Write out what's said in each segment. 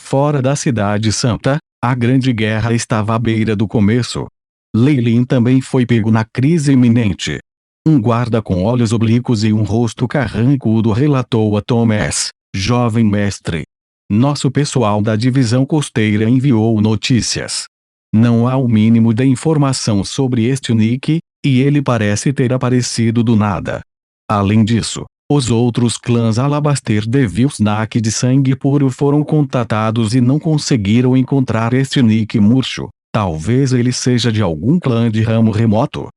Fora da Cidade Santa, a Grande Guerra estava à beira do começo. Leilin também foi pego na crise iminente. Um guarda com olhos oblíquos e um rosto carrancudo relatou a Thomas: jovem mestre, nosso pessoal da divisão costeira enviou notícias. Não há o mínimo de informação sobre este Nick, e ele parece ter aparecido do nada. Além disso, os outros clãs Alabaster de Vilsnak de sangue puro foram contatados e não conseguiram encontrar este Nick murcho. Talvez ele seja de algum clã de ramo remoto.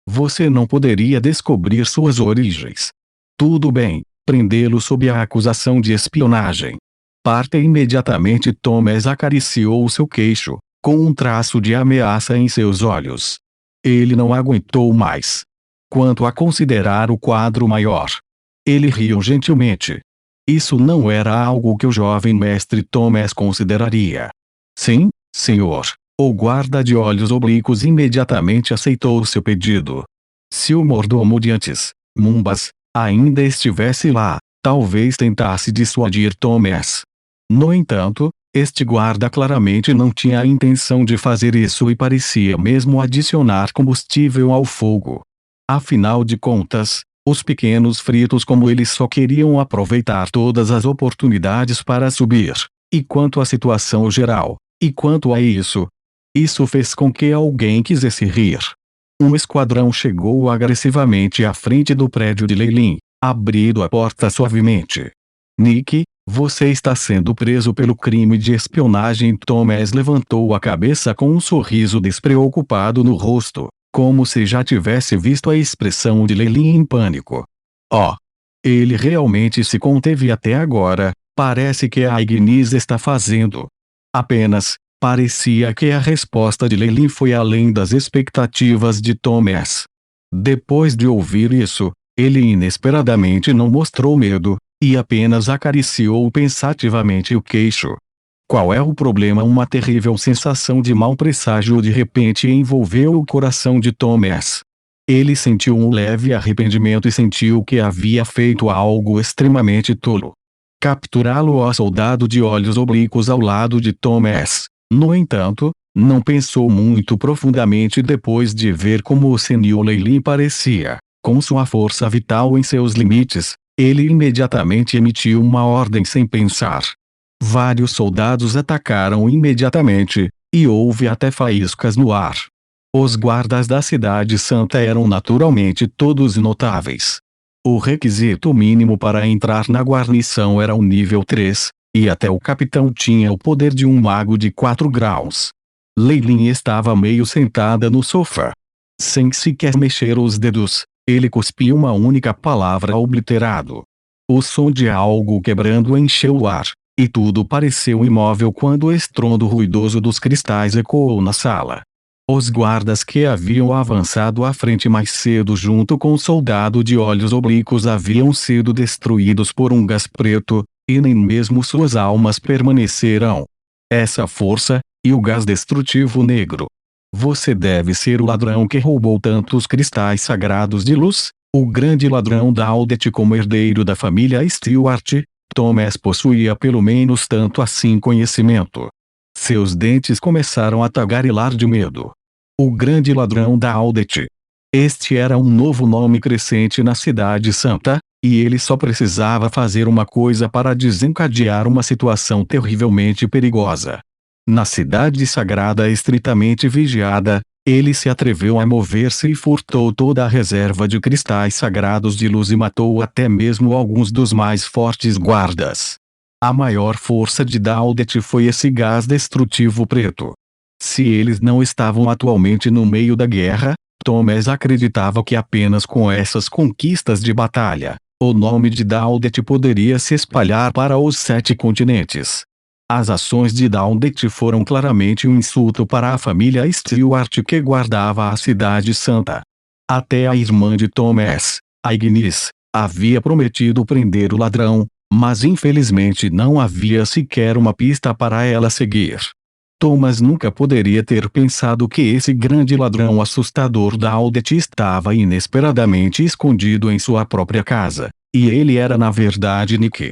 Você não poderia descobrir suas origens. Tudo bem, prendê-lo sob a acusação de espionagem. Parta imediatamente. Thomas acariciou seu queixo, com um traço de ameaça em seus olhos. Ele não aguentou mais. Quanto a considerar o quadro maior, ele riu gentilmente. Isso não era algo que o jovem mestre Thomas consideraria. Sim, senhor. O guarda de olhos oblíquos imediatamente aceitou seu pedido. Se o mordomo de antes, Mumbas, ainda estivesse lá, talvez tentasse dissuadir Thomas. No entanto, este guarda claramente não tinha a intenção de fazer isso e parecia mesmo adicionar combustível ao fogo. Afinal de contas, os pequenos fritos como ele só queriam aproveitar todas as oportunidades para subir. E quanto à situação geral, e quanto a isso fez com que alguém quisesse rir. Um esquadrão chegou agressivamente à frente do prédio de Leilin, abrindo a porta suavemente. Nick, você está sendo preso pelo crime de espionagem. Thomas levantou a cabeça com um sorriso despreocupado no rosto, como se já tivesse visto a expressão de Leilin em pânico. Oh! Ele realmente se conteve até agora. Parece que a Ignis está fazendo. Apenas, parecia que a resposta de Leilin foi além das expectativas de Thomas. Depois de ouvir isso, ele inesperadamente não mostrou medo, e apenas acariciou pensativamente o queixo. Qual é o problema? Uma terrível sensação de mau presságio de repente envolveu o coração de Thomas. Ele sentiu um leve arrependimento e sentiu que havia feito algo extremamente tolo. Capturá-lo. O soldado de olhos oblíquos ao lado de Thomas, no entanto, não pensou muito profundamente depois de ver como o senhor Leilin parecia, com sua força vital em seus limites. Ele imediatamente emitiu uma ordem sem pensar. Vários soldados atacaram imediatamente, e houve até faíscas no ar. Os guardas da Cidade Santa eram naturalmente todos notáveis. O requisito mínimo para entrar na guarnição era o nível 3, e até o capitão tinha o poder de um mago de 4 graus. Leilin estava meio sentada no sofá. Sem sequer mexer os dedos, ele cuspiu uma única palavra obliterado. O som de algo quebrando encheu o ar, e tudo pareceu imóvel quando o estrondo ruidoso dos cristais ecoou na sala. Os guardas que haviam avançado à frente mais cedo junto com o soldado de olhos oblíquos haviam sido destruídos por um gás preto, e nem mesmo suas almas permaneceram. Essa força, e o gás destrutivo negro. Você deve ser o ladrão que roubou tantos cristais sagrados de luz, o grande ladrão da Aldet. Como herdeiro da família Stewart, Thomas possuía pelo menos tanto assim conhecimento. Seus dentes começaram a tagarelar de medo. O grande ladrão da Aldet. Este era um novo nome crescente na Cidade Santa, e ele só precisava fazer uma coisa para desencadear uma situação terrivelmente perigosa. Na cidade sagrada estritamente vigiada, ele se atreveu a mover-se e furtou toda a reserva de cristais sagrados de luz e matou até mesmo alguns dos mais fortes guardas. A maior força de Daldet foi esse gás destrutivo preto. Se eles não estavam atualmente no meio da guerra, Thomas acreditava que apenas com essas conquistas de batalha, o nome de Daldet poderia se espalhar para os 7 continentes. As ações de Daldet foram claramente um insulto para a família Stewart que guardava a Cidade Santa. Até a irmã de Thomas, a Ignis, havia prometido prender o ladrão, mas infelizmente não havia sequer uma pista para ela seguir. Thomas nunca poderia ter pensado que esse grande ladrão assustador da Daldet estava inesperadamente escondido em sua própria casa, e ele era na verdade Nick.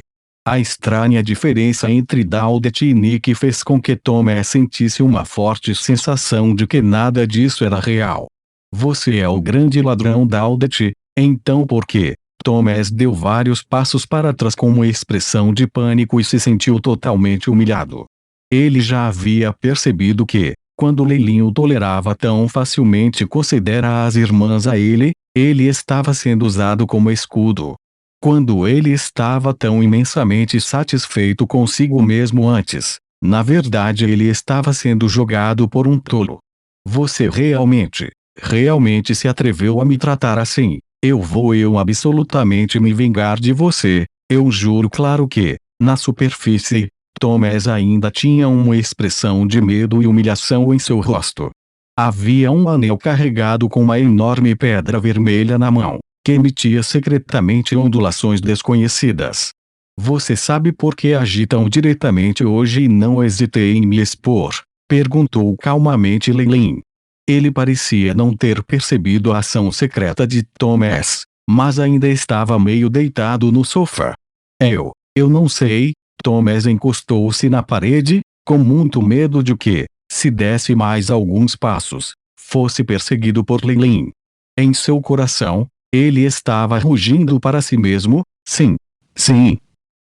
A estranha diferença entre Daudet e Nick fez com que Thomas sentisse uma forte sensação de que nada disso era real. Você é o grande ladrão, Daudet, então por quê? Thomas deu vários passos para trás com uma expressão de pânico e se sentiu totalmente humilhado. Ele já havia percebido que, quando Leilin o tolerava tão facilmente, considera as irmãs a ele estava sendo usado como escudo. Quando ele estava tão imensamente satisfeito consigo mesmo antes, na verdade ele estava sendo jogado por um tolo. Você realmente se atreveu a me tratar assim. Eu vou absolutamente me vingar de você, eu juro. Claro que, na superfície, Thomas ainda tinha uma expressão de medo e humilhação em seu rosto. Havia um anel carregado com uma enorme pedra vermelha na mão, que emitia secretamente ondulações desconhecidas. Você sabe por que agi tão diretamente hoje e não hesitei em me expor? Perguntou calmamente Leilin. Ele parecia não ter percebido a ação secreta de Thomas, mas ainda estava meio deitado no sofá. Eu não sei. Thomas encostou-se na parede, com muito medo de que, se desse mais alguns passos, fosse perseguido por Leilin. Em seu coração, ele estava rugindo para si mesmo: sim.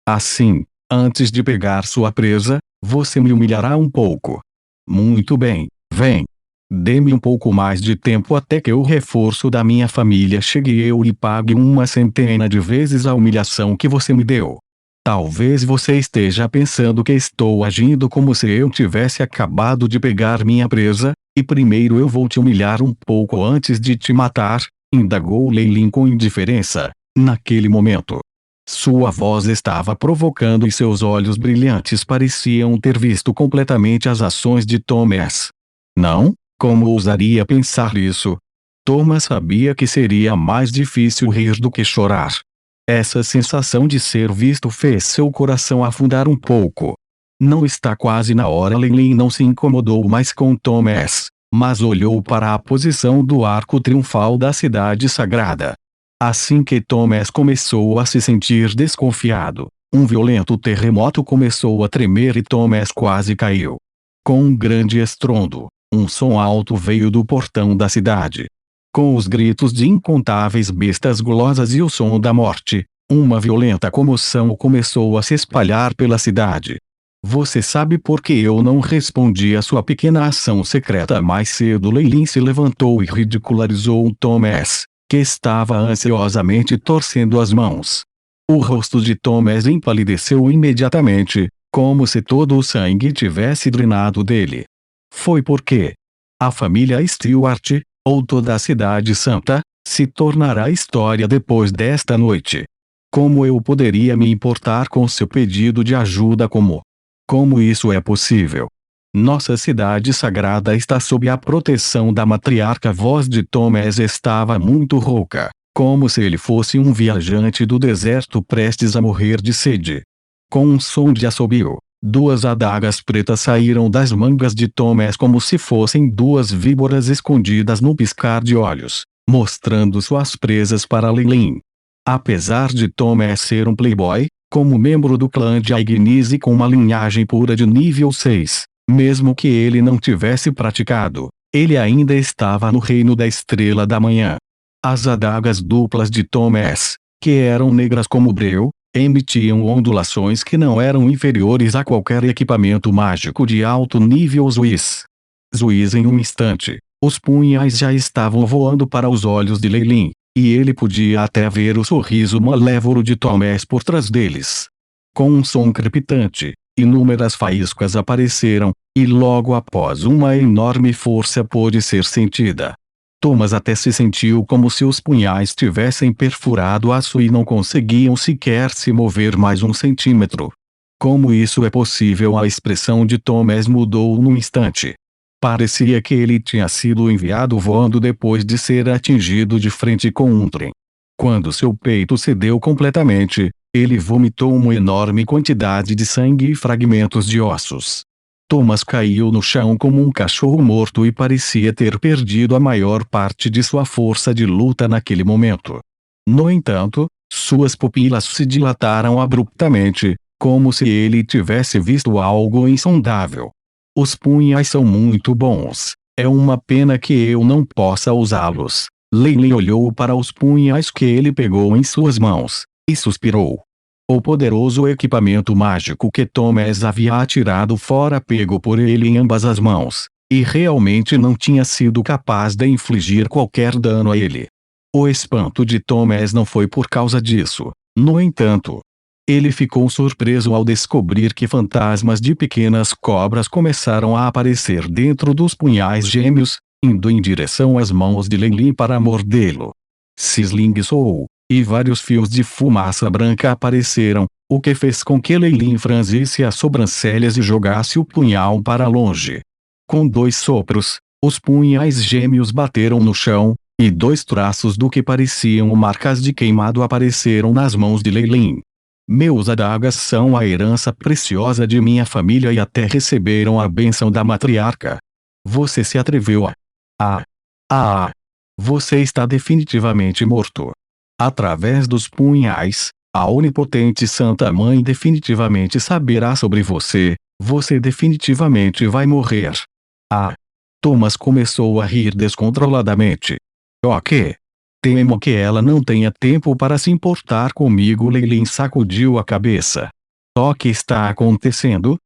Assim, antes de pegar sua presa, você me humilhará um pouco. Muito bem, vem. Dê-me um pouco mais de tempo até que o reforço da minha família chegue e eu lhe pague uma centena de vezes a humilhação que você me deu. Talvez você esteja pensando que estou agindo como se eu tivesse acabado de pegar minha presa, e primeiro eu vou te humilhar um pouco antes de te matar, indagou Leilin com indiferença. Naquele momento, sua voz estava provocando e seus olhos brilhantes pareciam ter visto completamente as ações de Thomas. Não? Como ousaria pensar isso? Thomas sabia que seria mais difícil rir do que chorar. Essa sensação de ser visto fez seu coração afundar um pouco. Não está quase na hora? Leilin não se incomodou mais com Thomas, mas olhou para a posição do arco triunfal da cidade sagrada. Assim que Thomas começou a se sentir desconfiado, um violento terremoto começou a tremer e Thomas quase caiu. Com um grande estrondo, um som alto veio do portão da cidade. Com os gritos de incontáveis bestas gulosas e o som da morte, uma violenta comoção começou a se espalhar pela cidade. Você sabe por que eu não respondi à sua pequena ação secreta mais cedo? Leilin se levantou e ridicularizou Thomas, que estava ansiosamente torcendo as mãos. O rosto de Thomas empalideceu imediatamente, como se todo o sangue tivesse drenado dele. Foi porque a família Stewart, ou toda a cidade santa, se tornará história depois desta noite. Como eu poderia me importar com seu pedido de ajuda? Como isso é possível? Nossa cidade sagrada está sob a proteção da matriarca. A voz de Thomas estava muito rouca, como se ele fosse um viajante do deserto prestes a morrer de sede. Com um som de assobio, duas adagas pretas saíram das mangas de Thomas como se fossem duas víboras escondidas no piscar de olhos, mostrando suas presas para Leilin. Apesar de Thomas ser um playboy, como membro do clã de Ignis e com uma linhagem pura de nível 6, mesmo que ele não tivesse praticado, ele ainda estava no reino da Estrela da Manhã. As adagas duplas de Thomas, que eram negras como breu, emitiam ondulações que não eram inferiores a qualquer equipamento mágico de alto nível. Zuiz. Em um instante, os punhais já estavam voando para os olhos de Leilin, e ele podia até ver o sorriso malévolo de Thomas por trás deles. Com um som crepitante, inúmeras faíscas apareceram, e logo após uma enorme força pôde ser sentida. Thomas até se sentiu como se os punhais tivessem perfurado aço e não conseguiam sequer se mover mais um centímetro. Como isso é possível? A expressão de Thomas mudou num instante. Parecia que ele tinha sido enviado voando depois de ser atingido de frente com um trem. Quando seu peito cedeu completamente, ele vomitou uma enorme quantidade de sangue e fragmentos de ossos. Thomas caiu no chão como um cachorro morto e parecia ter perdido a maior parte de sua força de luta naquele momento. No entanto, suas pupilas se dilataram abruptamente, como se ele tivesse visto algo insondável. Os punhais são muito bons. É uma pena que eu não possa usá-los. Lei olhou para os punhais que ele pegou em suas mãos, e suspirou. O poderoso equipamento mágico que Thomas havia atirado fora pegou por ele em ambas as mãos, e realmente não tinha sido capaz de infligir qualquer dano a ele. O espanto de Thomas não foi por causa disso. No entanto, ele ficou surpreso ao descobrir que fantasmas de pequenas cobras começaram a aparecer dentro dos punhais gêmeos, indo em direção às mãos de Lei para mordê-lo. Sisling soou, e vários fios de fumaça branca apareceram, o que fez com que Lei franzisse as sobrancelhas e jogasse o punhal para longe. Com 2 sopros, os punhais gêmeos bateram no chão, e 2 traços do que pareciam marcas de queimado apareceram nas mãos de Lei. Meus adagas são a herança preciosa de minha família e até receberam a bênção da matriarca. Você se atreveu a... Você está definitivamente morto. Através dos punhais, a onipotente Santa Mãe definitivamente saberá sobre você. Você definitivamente vai morrer. Thomas começou a rir descontroladamente. Ok. Temo que ela não tenha tempo para se importar comigo. Lei sacudiu a cabeça. O que está acontecendo?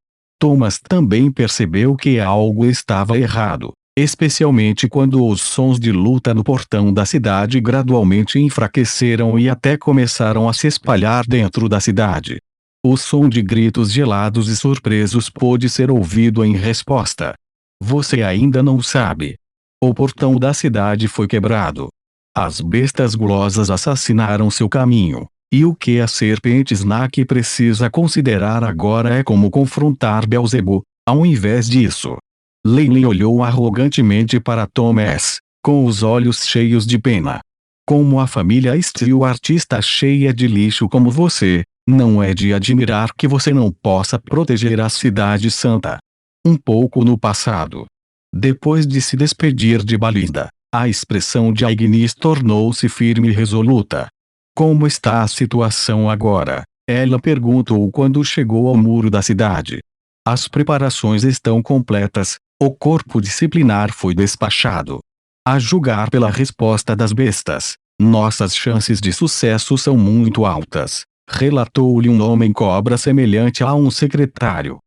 Thomas também percebeu que algo estava errado, especialmente quando os sons de luta no portão da cidade gradualmente enfraqueceram e até começaram a se espalhar dentro da cidade. O som de gritos gelados e surpresos pôde ser ouvido em resposta. Você ainda não sabe. O portão da cidade foi quebrado. As bestas gulosas assassinaram seu caminho, e o que a serpente Snack precisa considerar agora é como confrontar Beelzebub. Ao invés disso, Lei olhou arrogantemente para Thomas, com os olhos cheios de pena. Como a família Stewart está cheia de lixo como você, não é de admirar que você não possa proteger a cidade santa. Um pouco no passado, depois de se despedir de Balinda, a expressão de Agnes tornou-se firme e resoluta. Como está a situação agora? Ela perguntou quando chegou ao muro da cidade. As preparações estão completas, o corpo disciplinar foi despachado. A julgar pela resposta das bestas, nossas chances de sucesso são muito altas, relatou-lhe um homem cobra semelhante a um secretário.